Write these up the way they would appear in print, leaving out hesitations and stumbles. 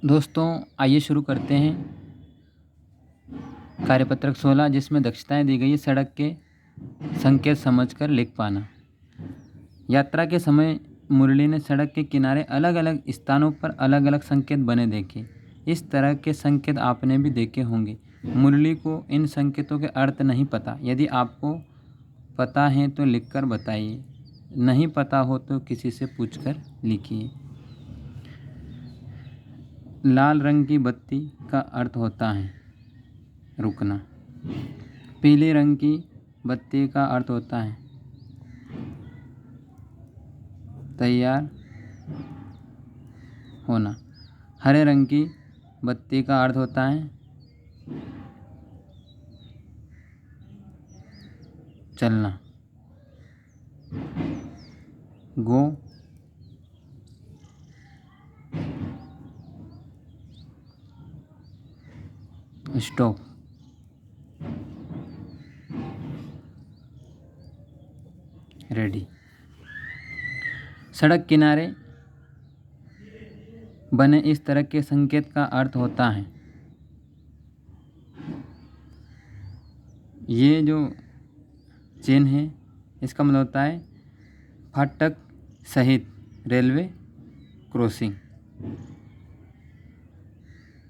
दोस्तों, आइए शुरू करते हैं कार्यपत्रक 16, जिसमें दक्षताएं दी गई है। सड़क के संकेत समझकर लिख पाना। यात्रा के समय मुरली ने सड़क के किनारे अलग अलग स्थानों पर अलग अलग संकेत बने देखे। इस तरह के संकेत आपने भी देखे होंगे। मुरली को इन संकेतों के अर्थ नहीं पता। यदि आपको पता है तो लिखकर बताइए, नहीं पता हो तो किसी से पूछकर लिखिए। लाल रंग की बत्ती का अर्थ होता है रुकना। पीले रंग की बत्ती का अर्थ होता है तैयार होना। हरे रंग की बत्ती का अर्थ होता है चलना। गो स्टॉप। रेडी। सड़क किनारे बने इस तरह के संकेत का अर्थ होता है, ये जो चिन्ह है इसका मतलब होता है फाटक सहित रेलवे क्रॉसिंग।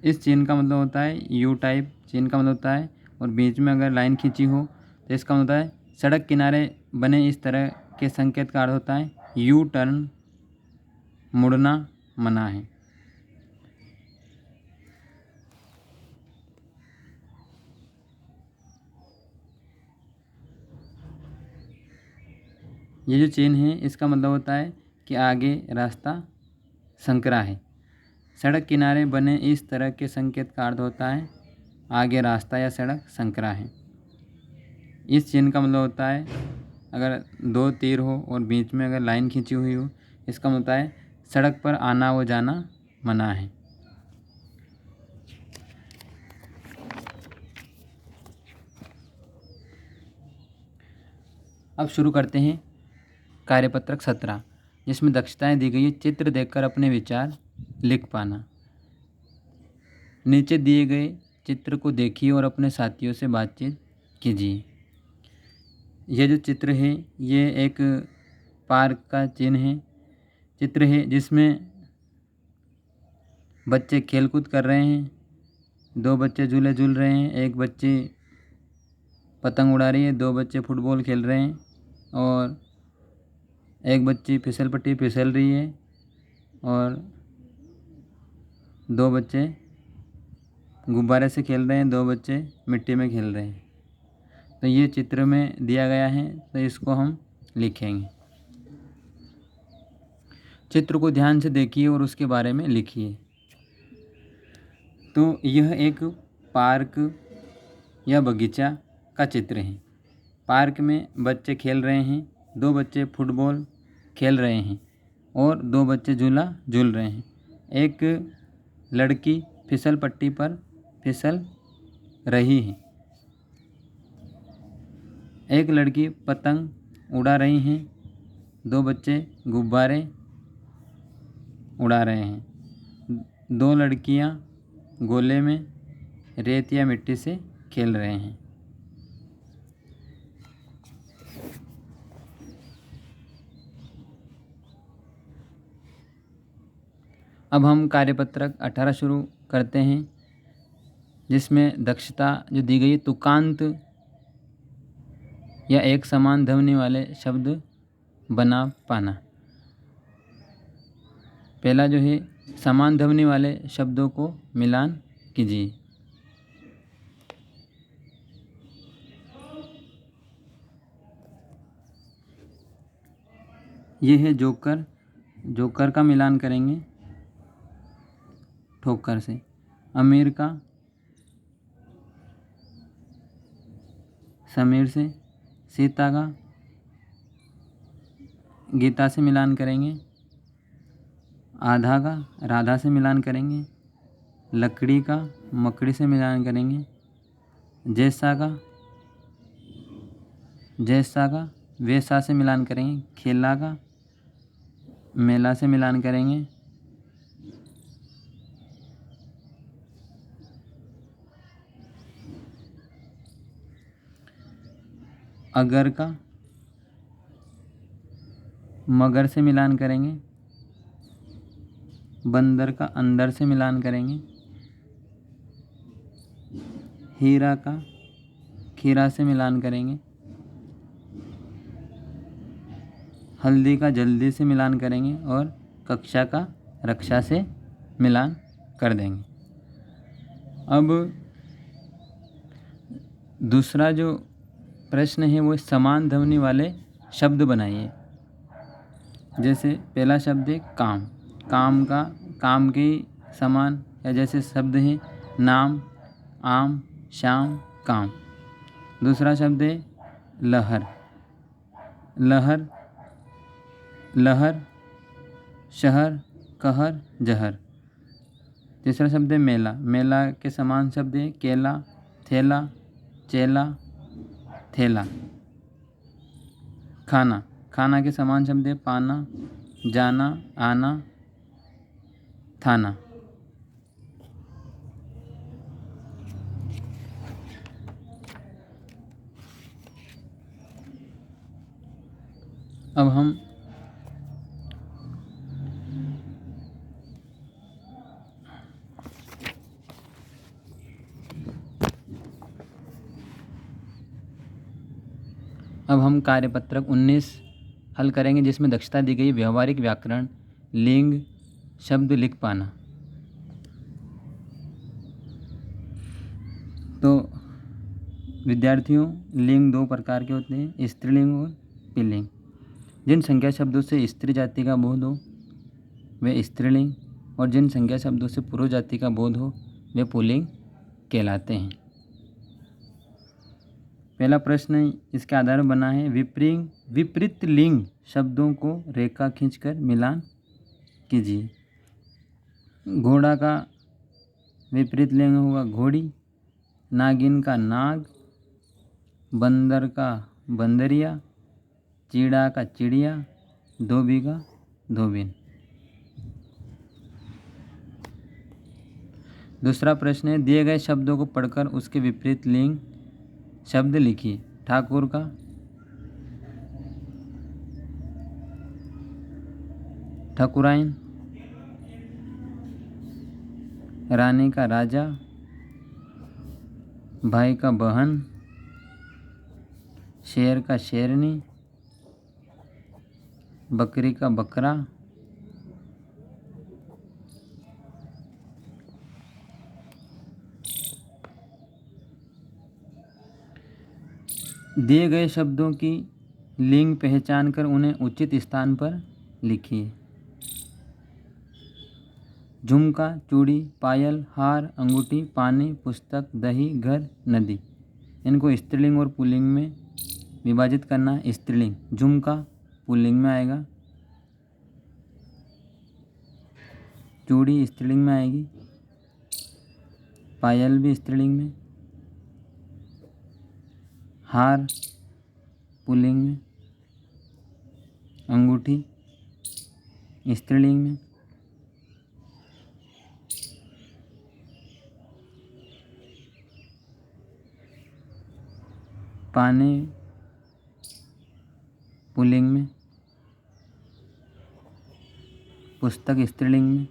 इस चिन्ह का मतलब होता है यू टाइप चिन्ह का मतलब होता है, और बीच में अगर लाइन खींची हो तो इसका मतलब होता है सड़क किनारे बने इस तरह के संकेत का अर्थ होता है यू टर्न, मुड़ना मना है। ये जो चिन्ह है इसका मतलब होता है कि आगे रास्ता संकरा है। सड़क किनारे बने इस तरह के संकेत का अर्थ होता है आगे रास्ता या सड़क संकरा है। इस चिन्ह का मतलब होता है अगर दो तीर हो और बीच में अगर लाइन खींची हुई हो, इसका मतलब होता है सड़क पर आना व जाना मना है। अब शुरू करते हैं कार्यपत्रक 17, जिसमें दक्षताएं दी गई है। चित्र देखकर अपने विचार लिख पाना। नीचे दिए गए चित्र को देखिए और अपने साथियों से बातचीत कीजिए। यह जो चित्र है ये एक पार्क का चित्र है जिसमें बच्चे खेलकूद कर रहे हैं। दो बच्चे झूले झूल रहे हैं, एक बच्ची पतंग उड़ा रही है, दो बच्चे फुटबॉल खेल रहे हैं और एक बच्ची फिसल पट्टी फिसल रही है और दो बच्चे गुब्बारे से खेल रहे हैं, दो बच्चे मिट्टी में खेल रहे हैं। तो ये चित्र में दिया गया है, तो इसको हम लिखेंगे। चित्र को ध्यान से देखिए और उसके बारे में लिखिए। तो यह एक पार्क या बगीचा का चित्र है। पार्क में बच्चे खेल रहे हैं, दो बच्चे फुटबॉल खेल रहे हैं और दो बच्चे झूला झूल रहे हैं। एक लड़की फिसल पट्टी पर फिसल रही है, एक लड़की पतंग उड़ा रही हैं, दो बच्चे गुब्बारे उड़ा रहे हैं, दो लड़कियां गोले में रेत या मिट्टी से खेल रहे हैं। अब हम कार्यपत्रक 18 शुरू करते हैं, जिसमें दक्षता जो दी गई है तुकांत या एक समान ध्वनि वाले शब्द बना पाना। पहला जो है समान ध्वनि वाले शब्दों को मिलान कीजिए। ये है जोकर, जोकर का मिलान करेंगे ठोकर से। अमीर का समीर से। सीता का गीता से मिलान करेंगे। आधा का राधा से मिलान करेंगे। लकड़ी का मकड़ी से मिलान करेंगे। जैसा का वैसा से मिलान करेंगे। खेला का मेला से मिलान करेंगे। अगर का मगर से मिलान करेंगे, बंदर का अंदर से मिलान करेंगे, हीरा का खीरा से मिलान करेंगे, हल्दी का जल्दी से मिलान करेंगे और कक्षा का रक्षा से मिलान कर देंगे। अब दूसरा जो प्रश्न है वो समान ध्वनि वाले शब्द बनाइए। जैसे पहला शब्द है काम, काम के समान या जैसे शब्द हैं नाम, आम, शाम, काम। दूसरा शब्द है लहर, लहर, शहर, कहर, जहर। तीसरा शब्द है मेला, मेला के समान शब्द है केला, थैला, चेला, थैला। खाना के समान शब्द है पाना, जाना, आना, थाना। अब हम कार्यपत्रक 19 हल करेंगे, जिसमें दक्षता दी गई व्यवहारिक व्याकरण, लिंग, शब्द लिख पाना। तो विद्यार्थियों, लिंग 2 प्रकार के होते हैं, स्त्रीलिंग और पुल्लिंग। जिन संख्या शब्दों से स्त्री जाति का बोध हो वे स्त्रीलिंग, और जिन संख्या शब्दों से पुरुष जाति का बोध हो वे पुल्लिंग कहलाते हैं। पहला प्रश्न इसके आधार पर बना है, विपरीत लिंग शब्दों को रेखा खींचकर मिलान कीजिए। घोड़ा का विपरीत लिंग होगा घोड़ी, नागिन का नाग, बंदर का बंदरिया, चीड़ा का चिड़िया, धोबी का धोबिन। दूसरा प्रश्न है, दिए गए शब्दों को पढ़कर उसके विपरीत लिंग शब्द लिखिए। ठाकुर का ठाकुराइन, रानी का राजा, भाई का बहन, शेर का शेरनी, बकरी का बकरा, दिए गए शब्दों की लिंग पहचान कर उन्हें उचित स्थान पर लिखिए। झुमका, चूड़ी, पायल, हार, अंगूठी, पानी, पुस्तक, दही, घर, नदी। इनको स्त्रीलिंग और पुल्लिंग में विभाजित करना है। स्त्रीलिंग झुमका पुल्लिंग में आएगा, चूड़ी स्त्रीलिंग में आएगी, पायल भी स्त्रीलिंग में, हार पुल्लिंग में, अंगूठी स्त्रीलिंग में, पानी पुल्लिंग में, पुस्तक स्त्रीलिंग में,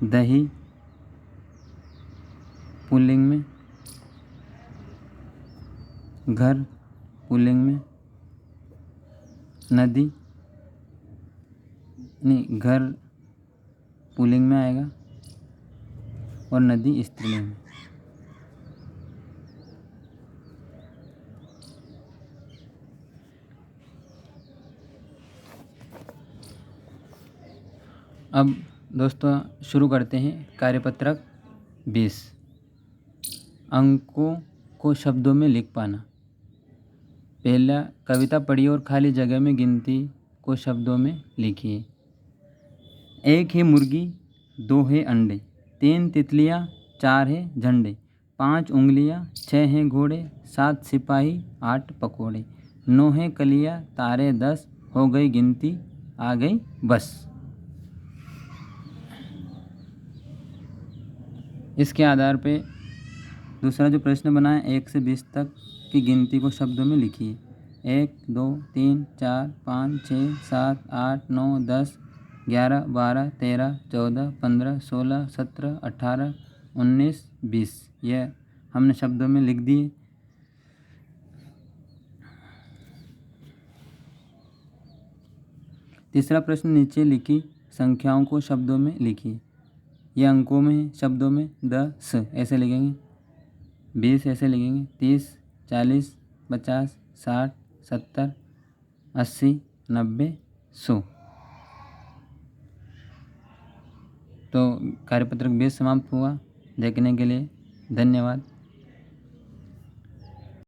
दही पुल्लिंग में, घर पुल्लिंग में, नदी नहीं, घर पुल्लिंग में आएगा और नदी स्त्रीलिंग में। अब दोस्तों शुरू करते हैं कार्यपत्रक 20। अंकों को शब्दों में लिख पाना। पहला, कविता पढ़िए और खाली जगह में गिनती को शब्दों में लिखिए। 1 है मुर्गी, 2 है अंडे, 3 तितलियाँ, 4 है झंडे, 5 उंगलियाँ, 6 हैं घोड़े, 7 सिपाही, 8 पकोड़े, 9 है कलियाँ, तारे 10, हो गई गिनती, आ गई बस। इसके आधार पे दूसरा जो प्रश्न बना है 1 से 20 तक की गिनती को शब्दों में लिखिए। 1 2 3 4 5 6 7 8 9 10 11 12 13 14 15 16 17 18 19 20 यह हमने शब्दों में लिख दिए। तीसरा प्रश्न नीचे लिखी संख्याओं को शब्दों में लिखिए। यह अंकों में है, शब्दों में 10 ऐसे लिखेंगे, 20 ऐसे लिखेंगे, 30 40 50 60 70 80 90 100। तो कार्यपत्रक 20 समाप्त हुआ। देखने के लिए धन्यवाद।